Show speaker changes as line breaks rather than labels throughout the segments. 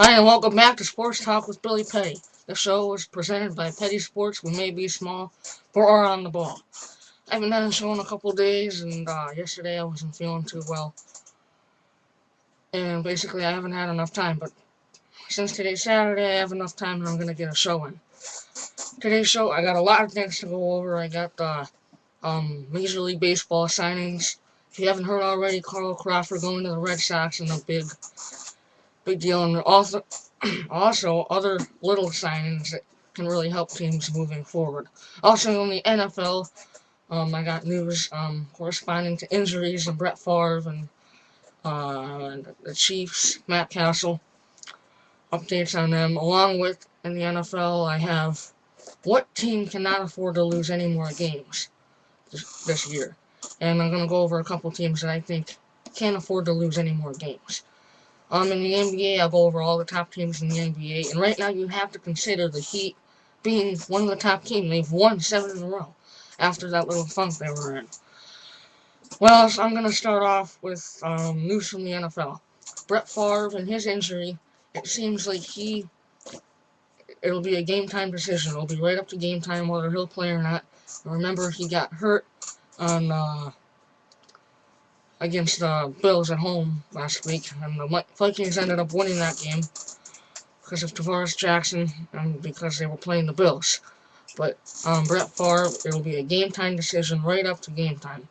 Hi, and welcome back to Sports Talk with Billy Petty. The show is presented by Petty Sports. We may be small, but we're on the ball. I haven't done a show in a couple days, and yesterday I wasn't feeling too well. And basically, I haven't had enough time, but since today's Saturday, I have enough time and I'm going to get a show in. Today's show, I got a lot of things to go over. I got the Major League Baseball signings. If you haven't heard already, Carl Crawford going to the Red Sox and a big deal. And also other little signings that can really help teams moving forward. Also in the NFL, I got news corresponding to injuries and Brett Favre and the Chiefs, Matt Castle, updates on them. Along with in the NFL, I have what team cannot afford to lose any more games this year. And I'm going to go over a couple teams that I think can't afford to lose any more games. In the NBA, I'll go over all the top teams in the NBA, and right now you have to consider the Heat being one of the top teams. They've won 7 in a row after that little funk they were in. Well, so I'm going to start off with news from the NFL. Brett Favre and his injury, it seems like it'll be a game time decision. It'll be right up to game time whether he'll play or not. Remember, he got hurt on against the Bills at home last week, and the Vikings ended up winning that game because of Tavares Jackson and because they were playing the Bills. But Brett Favre, it'll be a game time decision right up to game time.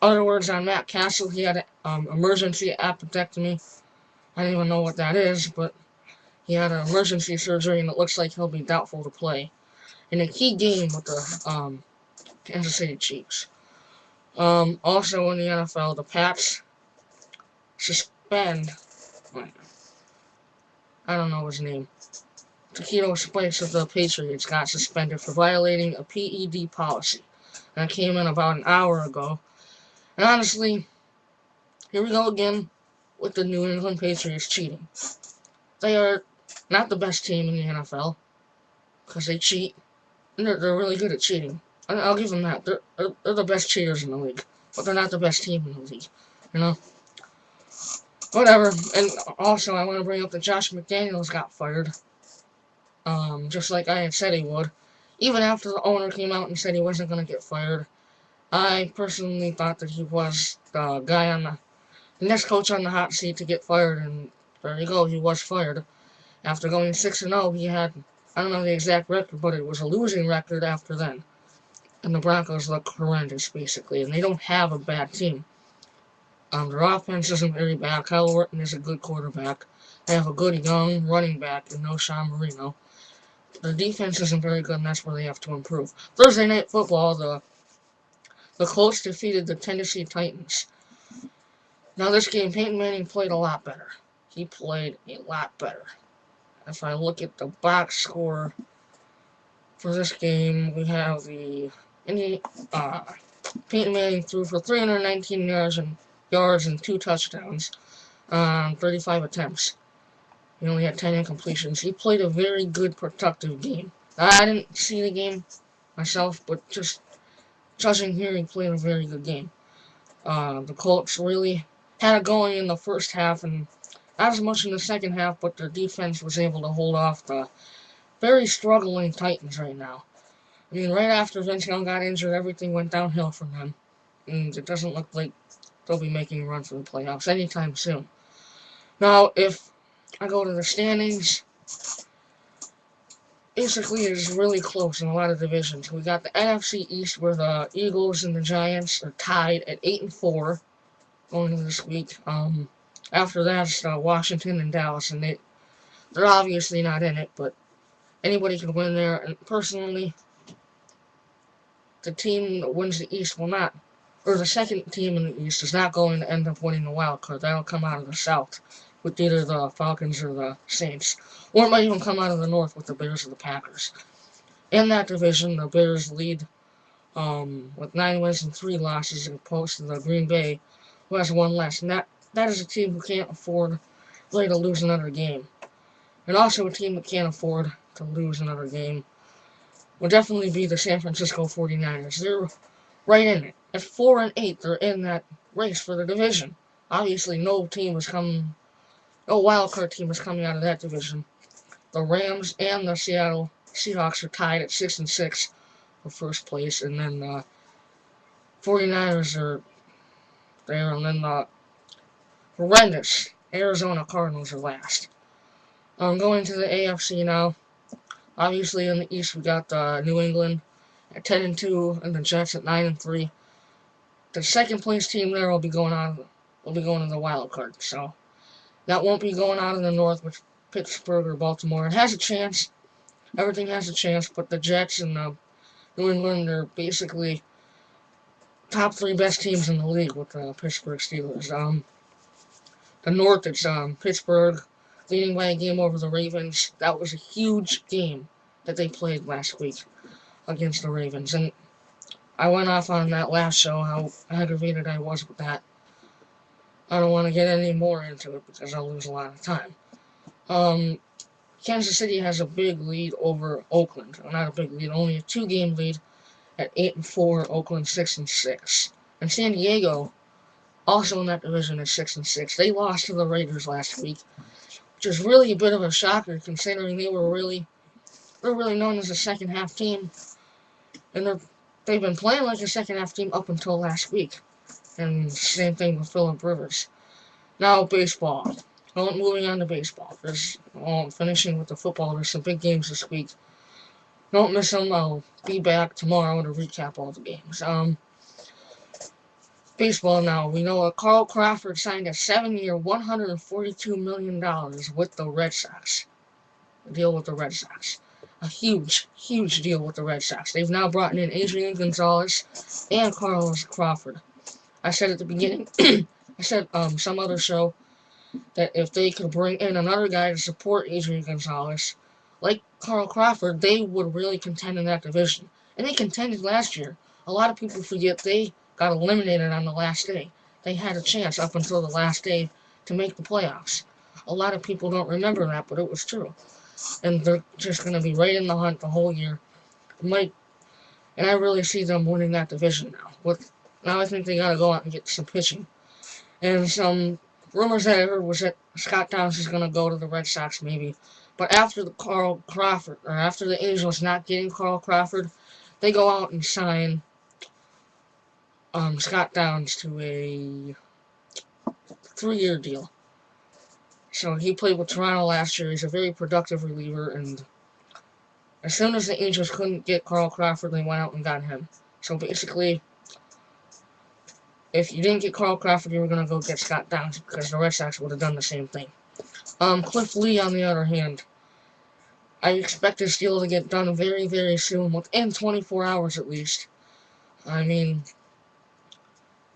Other words on Matt Castle, he had an emergency appendectomy. I don't even know what that is, but he had an emergency surgery, and it looks like he'll be doubtful to play in a key game with the Kansas City Chiefs. Also in the NFL, the Pats suspend, I don't know his name, Taquito Spikes of the Patriots got suspended for violating a PED policy. That came in about an hour ago. And honestly, here we go again with the New England Patriots cheating. They are not the best team in the NFL because they cheat, and they're really good at cheating. I'll give them that. They're the best cheaters in the league, but they're not the best team in the league. You know? Whatever. And also, I want to bring up that Josh McDaniels got fired. Just like I had said he would. Even after the owner came out and said he wasn't going to get fired, I personally thought that he was the guy the next coach on the hot seat to get fired, and there you go, he was fired. After going 6-0, he had, I don't know the exact record, but it was a losing record after then. And the Broncos look horrendous, basically, and they don't have a bad team. Their offense isn't very bad. Kyle Orton is a good quarterback. They have a good young running back in Sean Marino. Their defense isn't very good, and that's where they have to improve. Thursday Night Football, the Colts defeated the Tennessee Titans. Now this game, Peyton Manning played a lot better. He played a lot better. If I look at the box score for this game, we have Peyton Manning threw for 319 yards and 2 touchdowns on 35 attempts. He only had 10 incompletions. He played a very good, productive game. I didn't see the game myself, but just judging here, he played a very good game. The Colts really had it going in the first half, and not as much in the second half, but their defense was able to hold off the very struggling Titans right now. I mean, right after Vince Young got injured, everything went downhill from them, and it doesn't look like they'll be making a run for the playoffs anytime soon. Now, if I go to the standings, basically it is really close in a lot of divisions. We got the NFC East where the Eagles and the Giants are tied at 8-4 going into this week. After that, it's Washington and Dallas, and they're obviously not in it, but anybody can win there. And personally, the team that wins the East will not, or the second team in the East is not going to end up winning the wild card. That'll come out of the South with either the Falcons or the Saints. Or it might even come out of the North with the Bears or the Packers. In that division, the Bears lead with 9 wins and 3 losses, as opposed to the Green Bay, who has 1 less. And that is a team who can't afford really to lose another game. And also a team that can't afford to lose another game will definitely be the San Francisco 49ers. They're right in it. At 4-8, they're in that race for the division. Obviously, no team has come No wild card team is coming out of that division. The Rams and the Seattle Seahawks are tied at 6-6 for first place, and then the 49ers are there, and then the horrendous Arizona Cardinals are last. Going to the AFC now. Obviously, in the East, we got New England at 10-2, and the Jets at 9-3. The second place team there will be going to the wild card. So that won't be going out in the North with Pittsburgh or Baltimore. It has a chance. Everything has a chance, but the Jets and New England are basically top three best teams in the league with the Pittsburgh Steelers. The North, it's Pittsburgh leading by a game over the Ravens. That was a huge game that they played last week against the Ravens. And I went off on that last show how aggravated I was with that. I don't want to get any more into it because I'll lose a lot of time. Kansas City has a big lead over Oakland. Well, not a big lead, only a 2-game lead at 8-4, Oakland 6-6. And San Diego, also in that division, is 6-6. They lost to the Raiders last week, which is really a bit of a shocker considering they're really known as a second half team, and they've been playing like a second half team up until last week. And same thing with Phillip Rivers. Now baseball. Moving on to baseball. Finishing with the football. There's some big games this week. Don't miss them. I'll be back tomorrow to recap all the games. Baseball now. We know Carl Crawford signed a 7-year, $142 million with the Red Sox. A deal with the Red Sox. A huge, huge deal with the Red Sox. They've now brought in Adrian Gonzalez and Carlos Crawford. I said at the beginning, I said some other show, that if they could bring in another guy to support Adrian Gonzalez, like Carl Crawford, they would really contend in that division. And they contended last year. A lot of people forget they got eliminated on the last day. They had a chance up until the last day to make the playoffs. A lot of people don't remember that, but it was true. And they're just going to be right in the hunt the whole year. And I really see them winning that division now. Now I think they got to go out and get some pitching. And some rumors that I heard was that Scott Downs is going to go to the Red Sox maybe. But after after the Angels not getting Carl Crawford, they go out and sign Scott Downs to a 3-year deal. So he played with Toronto last year. He's a very productive reliever, and as soon as the Angels couldn't get Carl Crawford, they went out and got him. So basically, if you didn't get Carl Crawford, you were going to go get Scott Downs because the Red Sox would have done the same thing. Cliff Lee, on the other hand, I expect this deal to get done very, very soon, within 24 hours at least. I mean,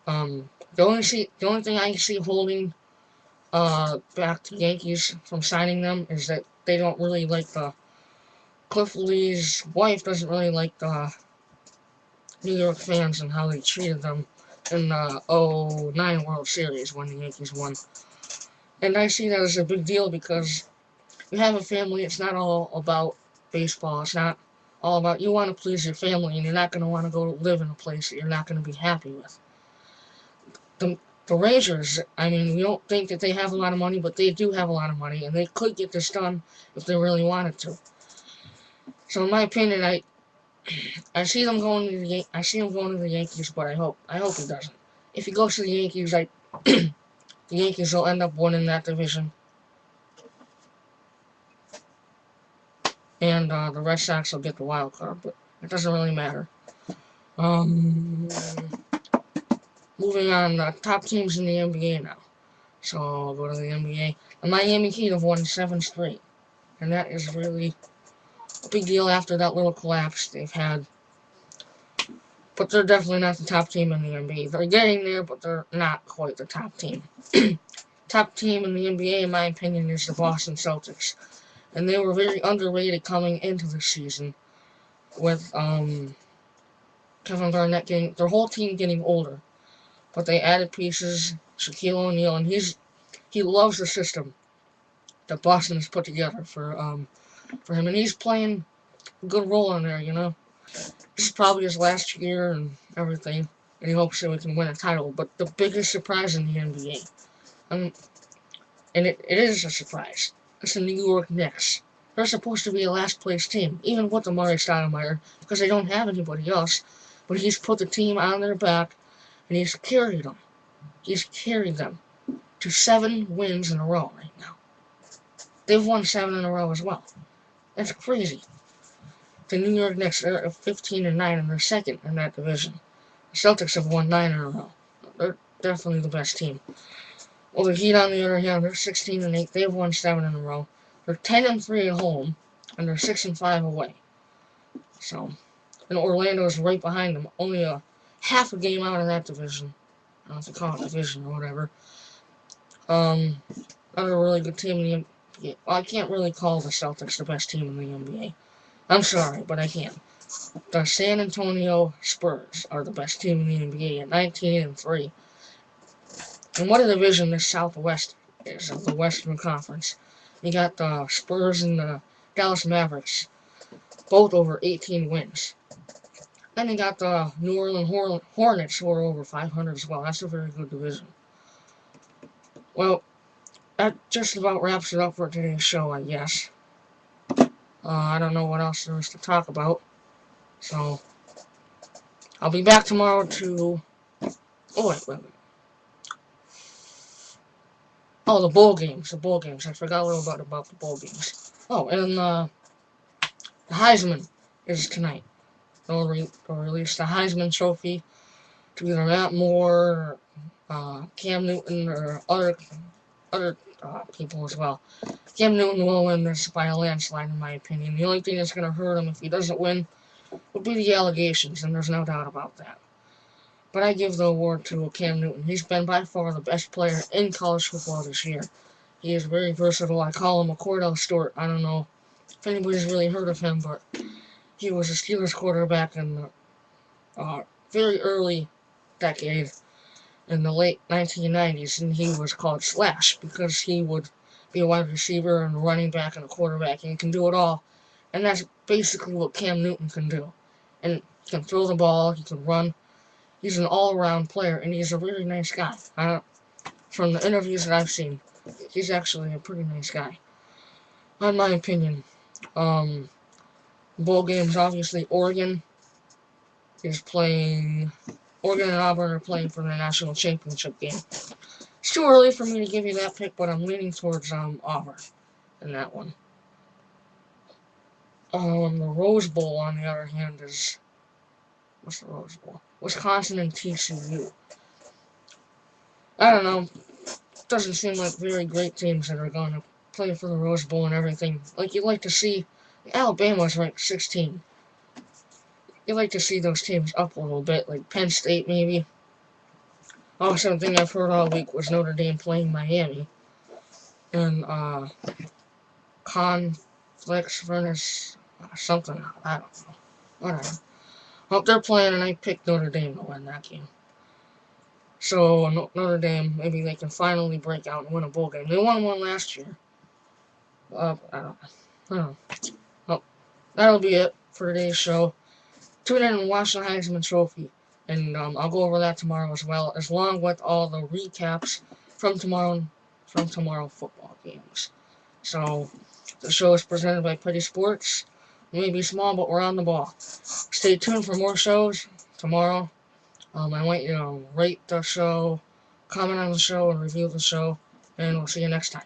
the only thing I see holding back the Yankees from signing them is that they don't really like Cliff Lee's wife doesn't really like the New York fans and how they treated them in the 2009 World Series when the Yankees won. And I see that as a big deal because you have a family, it's not all about baseball, it's not all about you want to please your family and you're not going to want to go live in a place that you're not going to be happy with. The Rangers, I mean, we don't think that they have a lot of money, but they do have a lot of money, and they could get this done if they really wanted to. So in my opinion, I see them going to the Yankees, but I hope he doesn't. If he goes to the Yankees, the Yankees will end up winning that division, and the Red Sox will get the wild card, but it doesn't really matter. Moving on, the top teams in the NBA now. So I'll go to the NBA. The Miami Heat have won 7 straight, and that is really a big deal after that little collapse they've had. But they're definitely not the top team in the NBA. They're getting there, but they're not quite the top team. Top team in the NBA, in my opinion, is the Boston Celtics. And they were very underrated coming into the season with Kevin Garnett their whole team getting older. But they added pieces, Shaquille O'Neal, and he loves the system that Boston has put together for him. And he's playing a good role in there, you know. This is probably his last year and everything, and he hopes that we can win a title. But the biggest surprise in the NBA, And it is a surprise. It's the New York Knicks. They're supposed to be a last place team, even with Amari Stoudemire, because they don't have anybody else. But he's put the team on their back, and he's carried them. He's carried them to 7 wins in a row right now. They've won 7 in a row as well. That's crazy. The New York Knicks are 15-9 and they're second in that division. The Celtics have won 9 in a row. They're definitely the best team. Well, the Heat, on the other hand, they're 16-8. They've won 7 in a row. They're 10-3 at home, and they're 6-5 away. So, and Orlando's right behind them, only a half a game out of that division. I don't know if they call it division or whatever. Another really good team in the NBA. Well, I can't really call the Celtics the best team in the NBA. I'm sorry, but I can't. The San Antonio Spurs are the best team in the NBA at 19-3. And what a division this Southwest is of the Western Conference. You got the Spurs and the Dallas Mavericks, both over 18 wins. Then you got the New Orleans Hornets, who are over 500 as well. That's a very good division. Well, that just about wraps it up for today's show, I guess. I don't know what else there is to talk about. So, I'll be back tomorrow to... Oh, wait. Oh, the bowl games. I forgot a little bit about the bowl games. Oh, and the Heisman is tonight. They'll release the Heisman Trophy to either Matt Moore, or Cam Newton, or other people as well. Cam Newton will win this by a landslide, in my opinion. The only thing that's going to hurt him if he doesn't win would be the allegations, and there's no doubt about that. But I give the award to Cam Newton. He's been by far the best player in college football this year. He is very versatile. I call him a Cordell Stewart. I don't know if anybody's really heard of him, but he was a Steelers quarterback in the very early decade in the late 1990s, and he was called Slash because he would be a wide receiver and a running back and a quarterback, and he can do it all. And that's basically what Cam Newton can do. And he can throw the ball, he can run. He's an all-around player, and he's a really nice guy. From the interviews that I've seen, he's actually a pretty nice guy, in my opinion. Bowl games, obviously, Oregon and Auburn are playing for the national championship game. It's too early for me to give you that pick, but I'm leaning towards Auburn in that one. The Rose Bowl, on the other hand, is... What's the Rose Bowl? Wisconsin and TCU. I don't know. Doesn't seem like very great teams that are going to play for the Rose Bowl and everything. Like, you'd like to see... Alabama's ranked 16. You'd like to see those teams up a little bit, like Penn State, maybe. Oh, something I've heard all week was Notre Dame playing Miami. And, Conflex Furnace... something. I don't know. Whatever. Well, they're playing, and I picked Notre Dame to win that game. So, Notre Dame, maybe they can finally break out and win a bowl game. They won one last year. I don't know. Well, that'll be it for today's show. Tune in and watch the Heisman Trophy. And I'll go over that tomorrow as well, along with all the recaps from tomorrow football games. So, the show is presented by Petty Sports. We may be small, but we're on the ball. Stay tuned for more shows tomorrow. I want you to rate the show, comment on the show, and review the show. And we'll see you next time.